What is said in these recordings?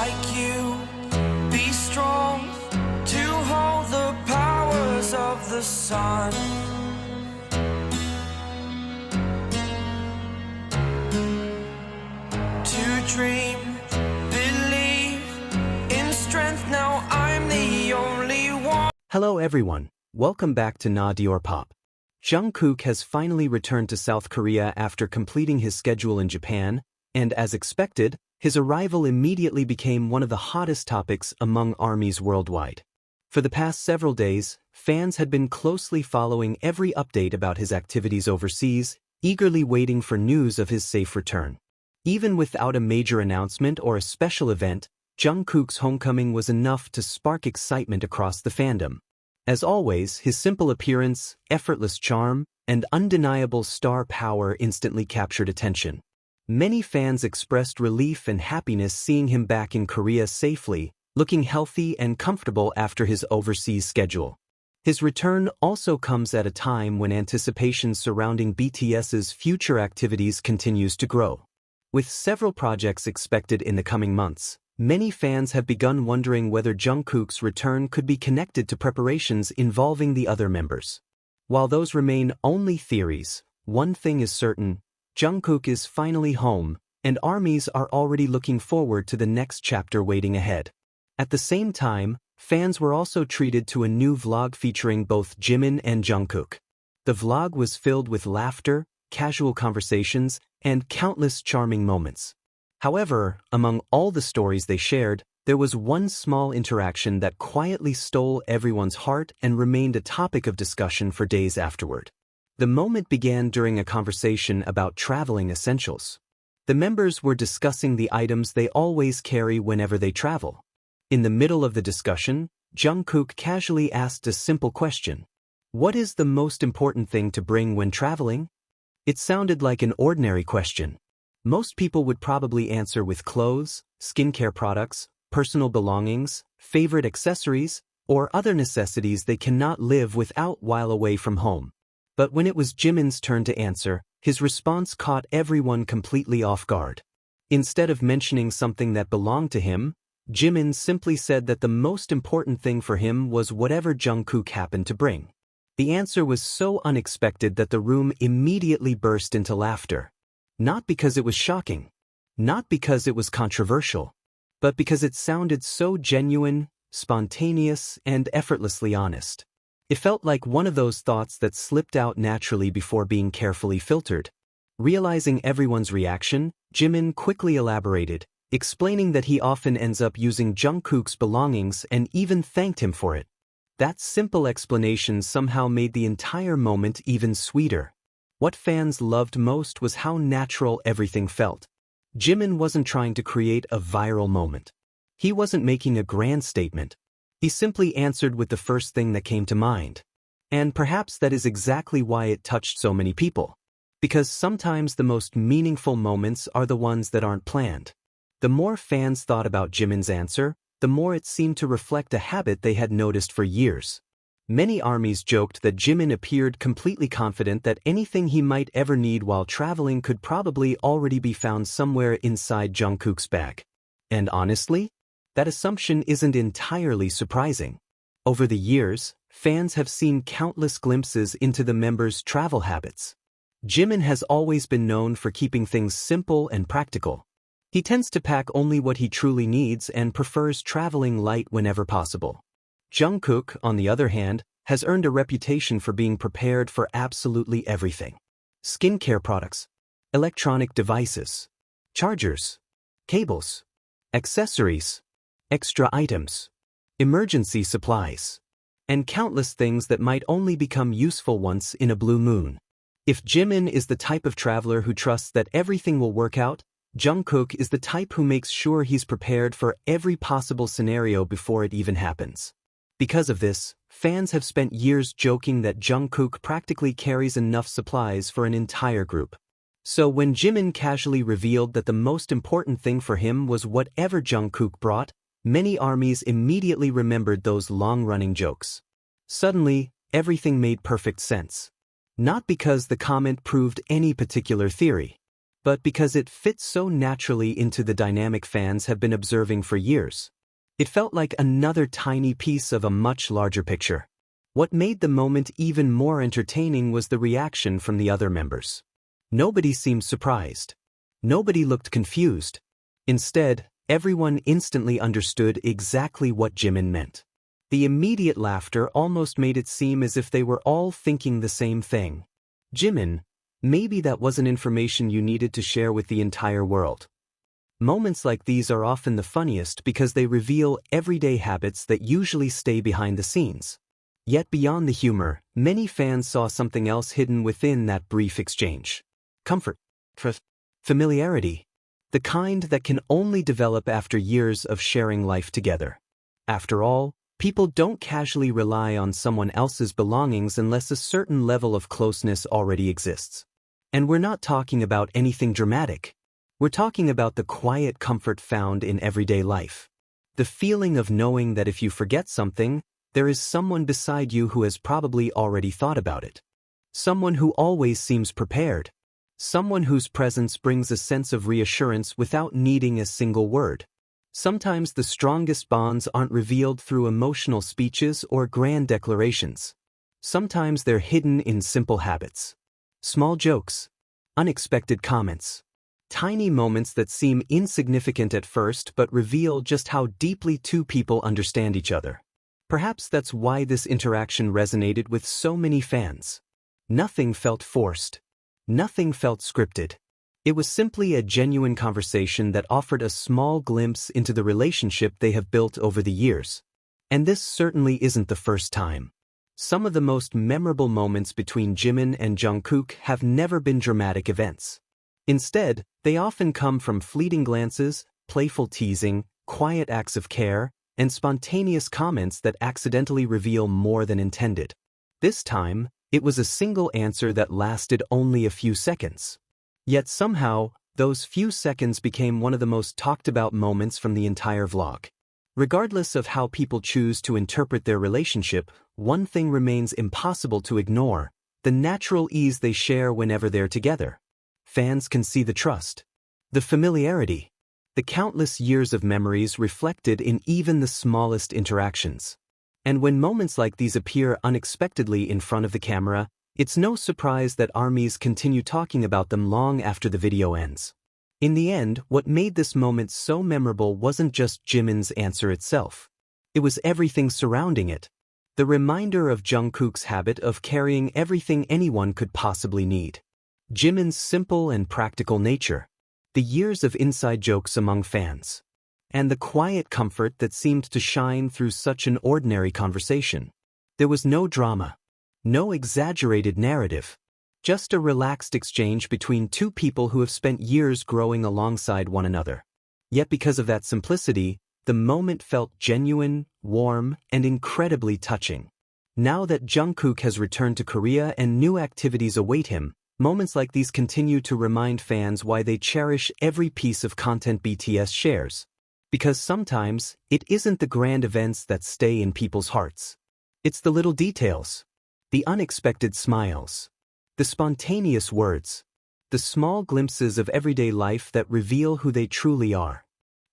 like you. Be strong to hold the powers of the sun. To dream, believe in strength. Now I'm the only one. Hello everyone, welcome back to Na Dior Pop. Jungkook has finally returned to South Korea after completing his schedule in Japan, and as expected, his arrival immediately became one of the hottest topics among ARMYs worldwide. For the past several days, fans had been closely following every update about his activities overseas, eagerly waiting for news of his safe return. Even without a major announcement or a special event, Jungkook's homecoming was enough to spark excitement across the fandom. As always, his simple appearance, effortless charm, and undeniable star power instantly captured attention. Many fans expressed relief and happiness seeing him back in Korea safely, looking healthy and comfortable after his overseas schedule. His return also comes at a time when anticipation surrounding BTS's future activities continues to grow. With several projects expected in the coming months, many fans have begun wondering whether Jungkook's return could be connected to preparations involving the other members. While those remain only theories, one thing is certain: Jungkook is finally home, and ARMYs are already looking forward to the next chapter waiting ahead. At the same time, fans were also treated to a new vlog featuring both Jimin and Jungkook. The vlog was filled with laughter, casual conversations, and countless charming moments. However, among all the stories they shared, there was one small interaction that quietly stole everyone's heart and remained a topic of discussion for days afterward. The moment began during a conversation about traveling essentials. The members were discussing the items they always carry whenever they travel. In the middle of the discussion, Jungkook casually asked a simple question: "What is the most important thing to bring when traveling?" It sounded like an ordinary question. Most people would probably answer with clothes, skincare products, personal belongings, favorite accessories, or other necessities they cannot live without while away from home. But when it was Jimin's turn to answer, his response caught everyone completely off guard. Instead of mentioning something that belonged to him, Jimin simply said that the most important thing for him was whatever Jungkook happened to bring. The answer was so unexpected that the room immediately burst into laughter. Not because it was shocking, not because it was controversial, but because it sounded so genuine, spontaneous, and effortlessly honest. It felt like one of those thoughts that slipped out naturally before being carefully filtered. Realizing everyone's reaction, Jimin quickly elaborated, explaining that he often ends up using Jungkook's belongings and even thanked him for it. That simple explanation somehow made the entire moment even sweeter. What fans loved most was how natural everything felt. Jimin wasn't trying to create a viral moment. He wasn't making a grand statement. He simply answered with the first thing that came to mind. And perhaps that is exactly why it touched so many people. Because sometimes the most meaningful moments are the ones that aren't planned. The more fans thought about Jimin's answer, the more it seemed to reflect a habit they had noticed for years. Many ARMYs joked that Jimin appeared completely confident that anything he might ever need while traveling could probably already be found somewhere inside Jungkook's bag. And honestly, that assumption isn't entirely surprising. Over the years, fans have seen countless glimpses into the members' travel habits. Jimin has always been known for keeping things simple and practical. He tends to pack only what he truly needs and prefers traveling light whenever possible. Jungkook, on the other hand, has earned a reputation for being prepared for absolutely everything. Skincare products, electronic devices, chargers, cables, accessories, extra items, emergency supplies, and countless things that might only become useful once in a blue moon. If Jimin is the type of traveler who trusts that everything will work out, Jungkook is the type who makes sure he's prepared for every possible scenario before it even happens. Because of this, fans have spent years joking that Jungkook practically carries enough supplies for an entire group. So when Jimin casually revealed that the most important thing for him was whatever Jungkook brought, many ARMYs immediately remembered those long-running jokes. Suddenly, everything made perfect sense. Not because the comment proved any particular theory, but because it fits so naturally into the dynamic fans have been observing for years. It felt like another tiny piece of a much larger picture. What made the moment even more entertaining was the reaction from the other members. Nobody seemed surprised. Nobody looked confused. Instead, everyone instantly understood exactly what Jimin meant. The immediate laughter almost made it seem as if they were all thinking the same thing. Jimin, maybe that wasn't information you needed to share with the entire world. Moments like these are often the funniest because they reveal everyday habits that usually stay behind the scenes. Yet beyond the humor, many fans saw something else hidden within that brief exchange. Comfort. Familiarity. The kind that can only develop after years of sharing life together. After all, people don't casually rely on someone else's belongings unless a certain level of closeness already exists. And we're not talking about anything dramatic. We're talking about the quiet comfort found in everyday life. The feeling of knowing that if you forget something, there is someone beside you who has probably already thought about it. Someone who always seems prepared. Someone whose presence brings a sense of reassurance without needing a single word. Sometimes the strongest bonds aren't revealed through emotional speeches or grand declarations. Sometimes they're hidden in simple habits. Small jokes. Unexpected comments. Tiny moments that seem insignificant at first but reveal just how deeply two people understand each other. Perhaps that's why this interaction resonated with so many fans. Nothing felt forced. Nothing felt scripted. It was simply a genuine conversation that offered a small glimpse into the relationship they have built over the years. And this certainly isn't the first time. Some of the most memorable moments between Jimin and Jungkook have never been dramatic events. Instead, they often come from fleeting glances, playful teasing, quiet acts of care, and spontaneous comments that accidentally reveal more than intended. This time, it was a single answer that lasted only a few seconds. Yet somehow, those few seconds became one of the most talked about moments from the entire vlog. Regardless of how people choose to interpret their relationship, one thing remains impossible to ignore: the natural ease they share whenever they're together. Fans can see the trust, the familiarity, the countless years of memories reflected in even the smallest interactions. And when moments like these appear unexpectedly in front of the camera, it's no surprise that armies continue talking about them long after the video ends. In the end, what made this moment so memorable wasn't just Jimin's answer itself. It was everything surrounding it. The reminder of Jungkook's habit of carrying everything anyone could possibly need. Jimin's simple and practical nature. The years of inside jokes among fans. And the quiet comfort that seemed to shine through such an ordinary conversation. There was no drama. No exaggerated narrative. Just a relaxed exchange between two people who have spent years growing alongside one another. Yet because of that simplicity, the moment felt genuine, warm, and incredibly touching. Now that Jungkook has returned to Korea and new activities await him, moments like these continue to remind fans why they cherish every piece of content BTS shares. Because sometimes, it isn't the grand events that stay in people's hearts. It's the little details. The unexpected smiles. The spontaneous words. The small glimpses of everyday life that reveal who they truly are.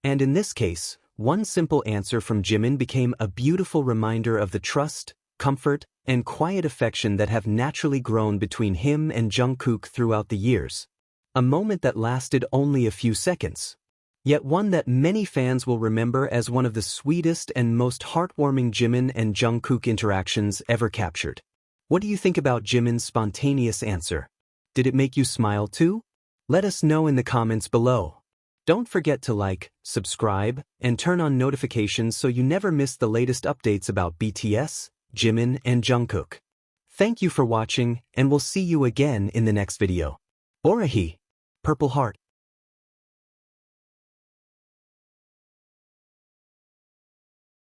And in this case, one simple answer from Jimin became a beautiful reminder of the trust, comfort, and quiet affection that have naturally grown between him and Jungkook throughout the years. A moment that lasted only a few seconds. Yet one that many fans will remember as one of the sweetest and most heartwarming Jimin and Jungkook interactions ever captured. What do you think about Jimin's spontaneous answer? Did it make you smile too? Let us know in the comments below. Don't forget to like, subscribe, and turn on notifications so you never miss the latest updates about BTS, Jimin, and Jungkook. Thank you for watching, and we'll see you again in the next video. Orahi. Purple Heart.